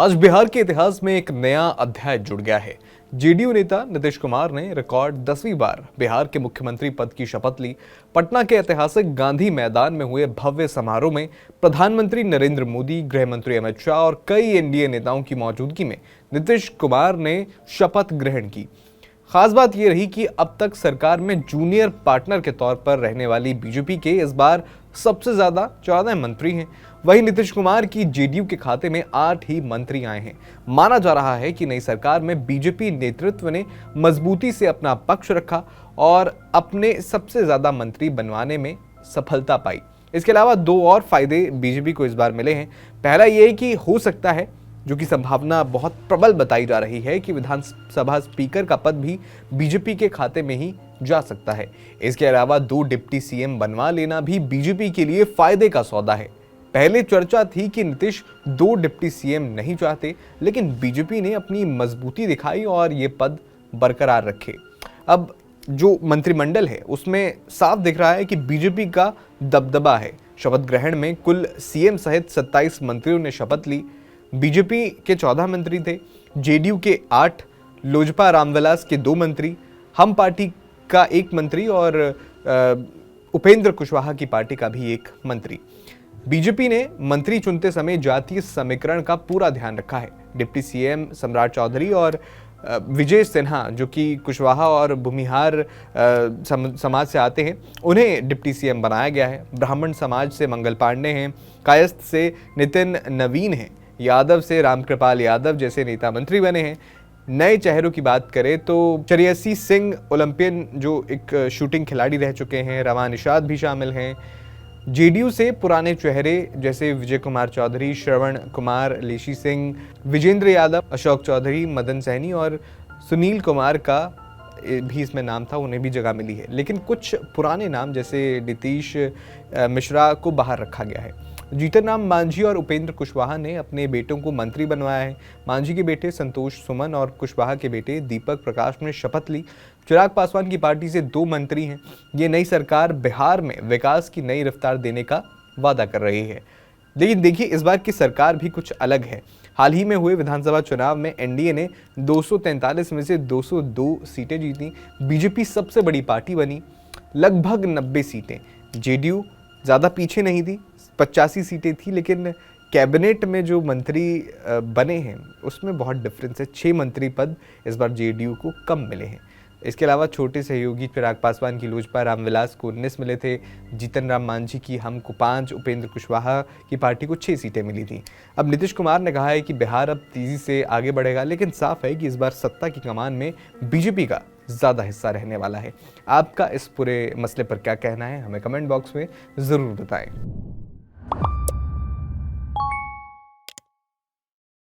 आज बिहार के इतिहास में एक नया अध्याय जुड़ गया है। जेडीयू नेता नीतीश कुमार ने रिकॉर्ड 10वीं बार बिहार के मुख्यमंत्री पद की शपथ ली। पटना के ऐतिहासिक गांधी मैदान में हुए भव्य समारोह में प्रधानमंत्री नरेंद्र मोदी, गृह मंत्री अमित शाह और कई एनडीए नेताओं की मौजूदगी में नीतीश कुमार ने शपथ ग्रहण की। खास बात यह रही कि अब तक सरकार में जूनियर पार्टनर के तौर पर रहने वाली बीजेपी के इस बार सबसे ज्यादा 14 मंत्री हैं। वहीं नीतीश कुमार की जेडीयू के खाते में 8 ही मंत्री आए हैं। माना जा रहा है कि नई सरकार में बीजेपी नेतृत्व ने मजबूती से अपना पक्ष रखा और अपने सबसे ज्यादा मंत्री बनवाने में सफलता पाई। इसके अलावा दो और फायदे बीजेपी को इस बार मिले हैं। पहला यह कि हो सकता है, जो कि संभावना बहुत प्रबल बताई जा रही है, कि विधानसभा स्पीकर का पद भी बीजेपी के खाते में ही जा सकता है। इसके अलावा 2 डिप्टी सीएम बनवा लेना भी बीजेपी के लिए फायदे का सौदा है। पहले चर्चा थी कि नीतीश 2 डिप्टी सीएम नहीं चाहते, लेकिन बीजेपी ने अपनी मजबूती दिखाई और ये पद बरकरार रखे। अब जो मंत्रिमंडल है उसमें साफ दिख रहा है कि बीजेपी का दबदबा है। शपथ ग्रहण में कुल सीएम सहित 27 मंत्रियों ने शपथ ली। बीजेपी के 14 मंत्री थे, जेडीयू के 8, लोजपा रामविलास के 2 मंत्री, हम पार्टी का 1 मंत्री और उपेंद्र कुशवाहा की पार्टी का भी 1 मंत्री। बीजेपी ने मंत्री चुनते समय जातीय समीकरण का पूरा ध्यान रखा है। डिप्टी सीएम सम्राट चौधरी और विजय सिन्हा, जो कि कुशवाहा और भूमिहार समाज से आते हैं, उन्हें डिप्टी सीएम बनाया गया है। ब्राह्मण समाज से मंगल पांडे हैं, कायस्थ से नितिन नवीन हैं, यादव से रामकृपाल यादव जैसे नेता मंत्री बने हैं। नए चेहरों की बात करें तो चरियासी सिंह ओलंपियन, जो एक शूटिंग खिलाड़ी रह चुके हैं, रवा निषाद भी शामिल हैं। जेडीयू से पुराने चेहरे जैसे विजय कुमार चौधरी, श्रवण कुमार, लेशी सिंह, विजेंद्र यादव, अशोक चौधरी, मदन सैनी और सुनील कुमार का भी इसमें नाम था, उन्हें भी जगह मिली है। लेकिन कुछ पुराने नाम जैसे नीतीश मिश्रा को बाहर रखा गया है। जीतन राम मांझी और उपेंद्र कुशवाहा ने अपने बेटों को मंत्री बनवाया है। मांझी के बेटे संतोष सुमन और कुशवाहा के बेटे दीपक प्रकाश ने शपथ ली। चिराग पासवान की पार्टी से 2 मंत्री हैं। ये नई सरकार बिहार में विकास की नई रफ्तार देने का वादा कर रही है। लेकिन देखिए, इस बार की सरकार भी कुछ अलग है। हाल ही में हुए विधानसभा चुनाव में एनडीए ने 243 में से 202 सीटें जीती। बीजेपी सबसे बड़ी पार्टी बनी, लगभग 90 सीटें। जेडीयू ज़्यादा पीछे नहीं थी, 85 सीटें थी, लेकिन कैबिनेट में जो मंत्री बने हैं उसमें बहुत डिफरेंस है। 6 मंत्री पद इस बार जेडीयू को कम मिले हैं। इसके अलावा छोटे सहयोगी चिराग पासवान की लोजपा रामविलास को 19 मिले थे, जीतन राम मांझी की हम को 5, उपेंद्र कुशवाहा की पार्टी को 6 सीटें मिली थी। अब नीतीश कुमार ने कहा है कि बिहार अब तेजी से आगे बढ़ेगा, लेकिन साफ है कि इस बार सत्ता की कमान में बीजेपी का ज़्यादा हिस्सा रहने वाला है। आपका इस पूरे मसले पर क्या कहना है, हमें कमेंट बॉक्स में ज़रूर बताएं।